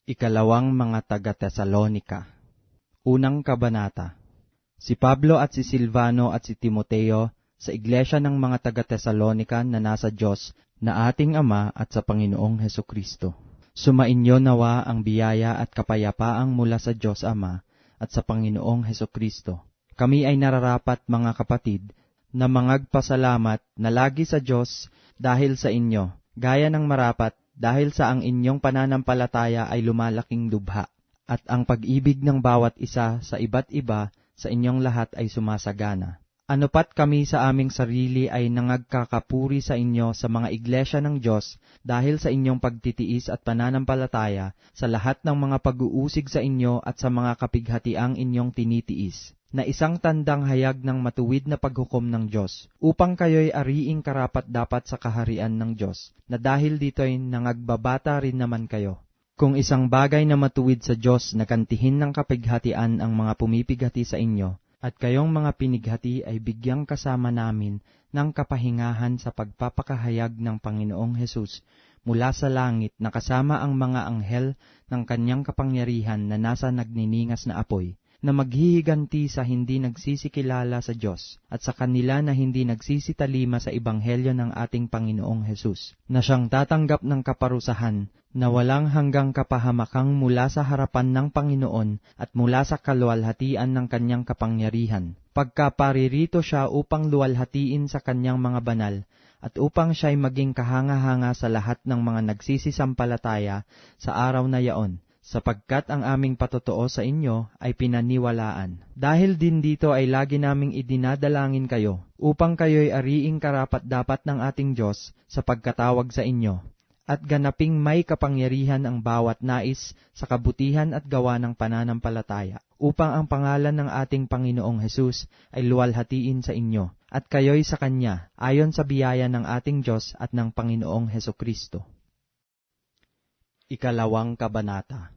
Ikalawang mga taga-Tesalonika. Unang kabanata. Si Pablo at si Silvano at si Timoteo sa iglesia ng mga taga-Tesalonika na nasa Diyos na ating Ama at sa Panginoong Hesukristo. Sumainyo nawa ang biyaya at kapayapaang mula sa Diyos Ama at sa Panginoong Hesukristo. Kami ay nararapat, mga kapatid, na mangagpasalamat na lagi sa Diyos dahil sa inyo, gaya ng marapat, dahil sa ang inyong pananampalataya ay lumalaking lubha, at ang pag-ibig ng bawat isa sa iba't iba sa inyong lahat ay sumasagana. Ano pat kami sa aming sarili ay nangagkakapuri sa inyo sa mga iglesia ng Diyos dahil sa inyong pagtitiis at pananampalataya sa lahat ng mga pag-uusig sa inyo at sa mga kapighatiang inyong tinitiis, na isang tandang hayag ng matuwid na paghukom ng Diyos, upang kayo'y ariing karapat-dapat sa kaharian ng Diyos, na dahil dito'y nangagbabata rin naman kayo. Kung isang bagay na matuwid sa Diyos na kantihin ng kapighatian ang mga pumipighati sa inyo, at kayong mga pinighati ay bigyang kasama namin ng kapahingahan sa pagpapakahayag ng Panginoong Hesus mula sa langit na kasama ang mga anghel ng kanyang kapangyarihan na nasa nagniningas na apoy, na maghihiganti sa hindi nagsisikilala sa Diyos at sa kanila na hindi nagsisitalima sa ebanghelyo ng ating Panginoong Hesus, na siyang tatanggap ng kaparusahan na walang hanggang kapahamakang mula sa harapan ng Panginoon at mula sa kaluwalhatian ng kanyang kapangyarihan, pagkaparirito siya upang luwalhatiin sa kanyang mga banal at upang siya'y maging kahanga-hanga sa lahat ng mga nagsisisampalataya sa araw na yaon, sapagkat ang aming patotoo sa inyo ay pinaniwalaan. Dahil din dito ay lagi naming idinadalangin kayo, upang kayo'y ariing karapat-dapat ng ating Diyos sa pagkatawag sa inyo, at ganaping may kapangyarihan ang bawat nais sa kabutihan at gawa ng pananampalataya, upang ang pangalan ng ating Panginoong Hesus ay luwalhatiin sa inyo, at kayo'y sa Kanya, ayon sa biyaya ng ating Diyos at ng Panginoong Hesukristo. Ikalawang kabanata.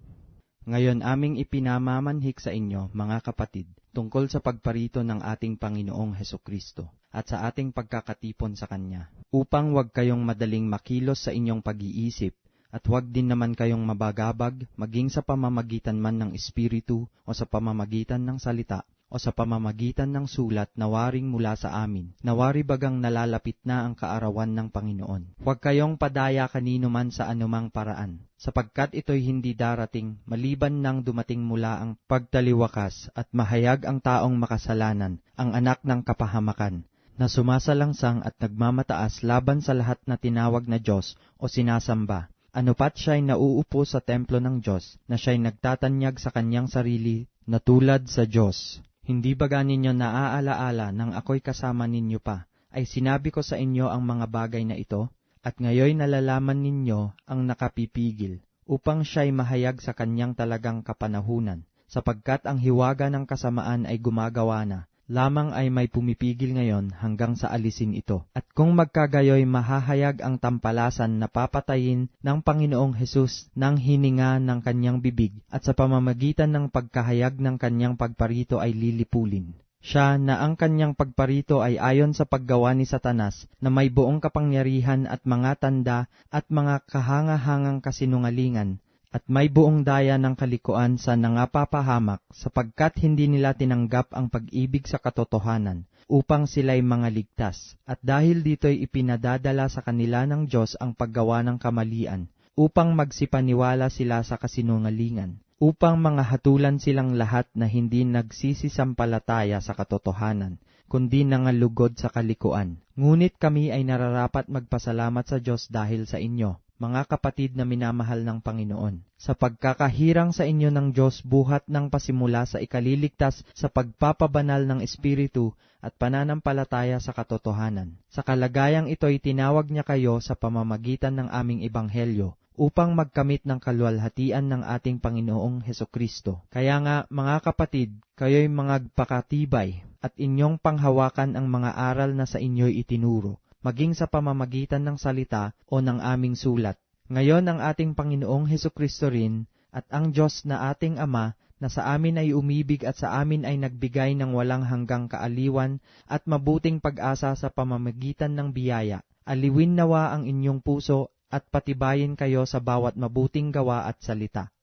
Ngayon aming ipinamamanhik sa inyo, mga kapatid, tungkol sa pagparito ng ating Panginoong Hesukristo at sa ating pagkakatipon sa Kanya, upang wag kayong madaling makilos sa inyong pag-iisip, at wag din naman kayong mabagabag, maging sa pamamagitan man ng Espiritu o sa pamamagitan ng salita, o sa pamamagitan ng sulat na waring mula sa amin, na wari bagang nalalapit na ang kaarawan ng Panginoon. Huwag kayong padaya kanino man sa anumang paraan, sapagkat ito'y hindi darating maliban nang dumating mula ang pagtaliwakas at mahayag ang taong makasalanan, ang anak ng kapahamakan, na sumasalangsang at nagmamataas laban sa lahat na tinawag na Diyos o sinasamba. Ano pat siya'y nauupo sa templo ng Diyos, na siya'y nagtatanyag sa kanyang sarili na tulad sa Diyos. Hindi ba ninyo naaalaala nang ako'y kasama ninyo pa, ay sinabi ko sa inyo ang mga bagay na ito, at ngayoy nalalaman ninyo ang nakapipigil, upang siya'y mahayag sa kanyang talagang kapanahunan, sapagkat ang hiwaga ng kasamaan ay gumagawa na, lamang ay may pumipigil ngayon hanggang sa alisin ito. At kung magkagayoy mahahayag ang tampalasan na papatayin ng Panginoong Hesus ng hininga ng kanyang bibig, at sa pamamagitan ng pagkahayag ng kanyang pagparito ay lilipulin. Siya na ang kanyang pagparito ay ayon sa paggawa ni Satanas na may buong kapangyarihan at mga tanda at mga kahanga-hangang kasinungalingan, at may buong daya ng kalikuan sa nangapapahamak, sapagkat hindi nila tinanggap ang pag-ibig sa katotohanan, upang sila'y mga ligtas. At dahil dito'y ipinadadala sa kanila ng Diyos ang paggawa ng kamalian, upang magsipaniwala sila sa kasinungalingan, upang mga hatulan silang lahat na hindi nagsisisampalataya sa katotohanan, kundi nangalugod sa kalikuan. Ngunit kami ay nararapat magpasalamat sa Diyos dahil sa inyo, mga kapatid na minamahal ng Panginoon, sa pagkakahirang sa inyo ng Diyos buhat ng pasimula sa ikaliligtas sa pagpapabanal ng Espiritu at pananampalataya sa katotohanan. Sa kalagayang ito'y tinawag niya kayo sa pamamagitan ng aming ebanghelyo, upang magkamit ng kaluwalhatian ng ating Panginoong Hesukristo. Kaya nga, mga kapatid, kayo'y magpakatibay, at inyong panghawakan ang mga aral na sa inyo'y itinuro, maging sa pamamagitan ng salita o ng aming sulat. Ngayon ang ating Panginoong Hesukristo rin at ang Diyos na ating Ama na sa amin ay umibig at sa amin ay nagbigay ng walang hanggang kaaliwan at mabuting pag-asa sa pamamagitan ng biyaya. Aliwin nawa ang inyong puso at patibayin kayo sa bawat mabuting gawa at salita.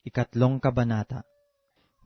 Ikatlong Kabanata.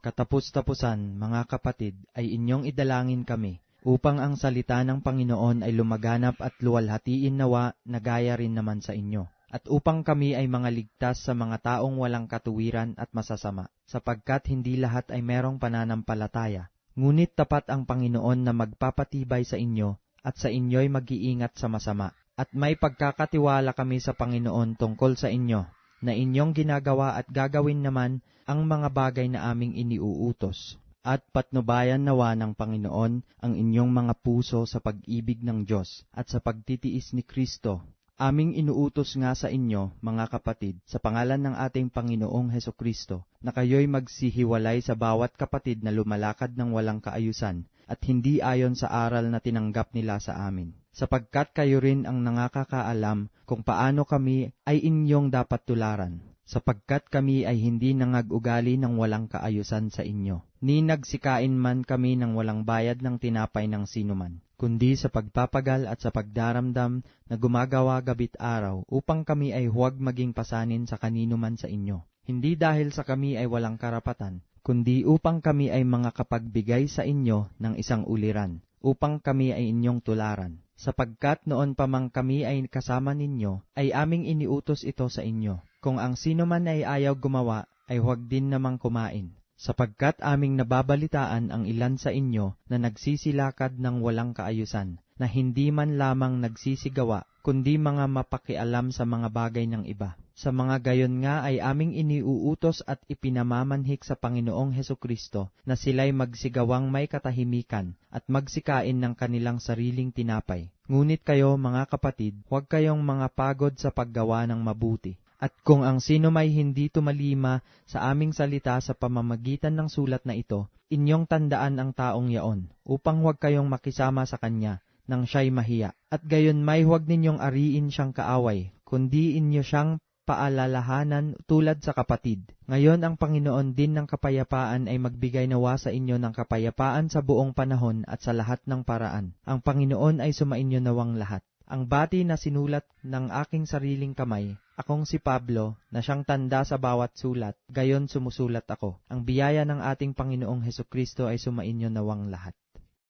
Katapus-tapusan, mga kapatid, ay inyong idalangin kami, upang ang salita ng Panginoon ay lumaganap at luwalhatiin nawa na gaya rin naman sa inyo, at upang kami ay mga ligtas sa mga taong walang katuwiran at masasama, sapagkat hindi lahat ay merong pananampalataya. Ngunit tapat ang Panginoon na magpapatibay sa inyo, at sa inyo'y mag-iingat sa masama. At may pagkakatiwala kami sa Panginoon tungkol sa inyo, na inyong ginagawa at gagawin naman ang mga bagay na aming iniuutos. At patnubayan nawa ng Panginoon ang inyong mga puso sa pag-ibig ng Diyos at sa pagtitiis ni Kristo. Aming inuutos nga sa inyo, mga kapatid, sa pangalan ng ating Panginoong Hesukristo, na kayo'y magsihiwalay sa bawat kapatid na lumalakad ng walang kaayusan at hindi ayon sa aral na tinanggap nila sa amin. Sapagkat kayo rin ang nakakaalam kung paano kami ay inyong dapat tularan, sapagkat kami ay hindi nangag-ugali ng walang kaayusan sa inyo, ni nagsikain man kami ng walang bayad ng tinapay ng sinuman, kundi sa pagpapagal at sa pagdaramdam na gumagawa gabit araw, upang kami ay huwag maging pasanin sa kanino man sa inyo. Hindi dahil sa kami ay walang karapatan, kundi upang kami ay mga kapagbigay sa inyo ng isang uliran, upang kami ay inyong tularan. Sapagkat noon pa mang kami ay kasama ninyo, ay aming iniutos ito sa inyo. Kung ang sino man ay ayaw gumawa, ay huwag din namang kumain. Sapagkat aming nababalitaan ang ilan sa inyo na nagsisilakad ng walang kaayusan, na hindi man lamang nagsisigawa, kundi mga mapakialam sa mga bagay ng iba. Sa mga gayon nga ay aming iniuutos at ipinamamanhik sa Panginoong Hesukristo na sila'y magsigawang may katahimikan at magsikain ng kanilang sariling tinapay. Ngunit kayo, mga kapatid, huwag kayong mga pagod sa paggawa ng mabuti. At kung ang sino may hindi tumalima sa aming salita sa pamamagitan ng sulat na ito, inyong tandaan ang taong yaon, upang huwag kayong makisama sa kanya nang siya'y mahiya. At gayon may huwag ninyong ariin siyang kaaway, kundi inyo siyang paalalahanan tulad sa kapatid. Ngayon ang Panginoon din ng kapayapaan ay magbigay nawa sa inyo ng kapayapaan sa buong panahon at sa lahat ng paraan. Ang Panginoon ay sumainyo nawang lahat. Ang bati na sinulat ng aking sariling kamay, akong si Pablo, na siyang tanda sa bawat sulat, gayon sumusulat ako. Ang biyaya ng ating Panginoong Hesukristo ay sumainyo nawang lahat.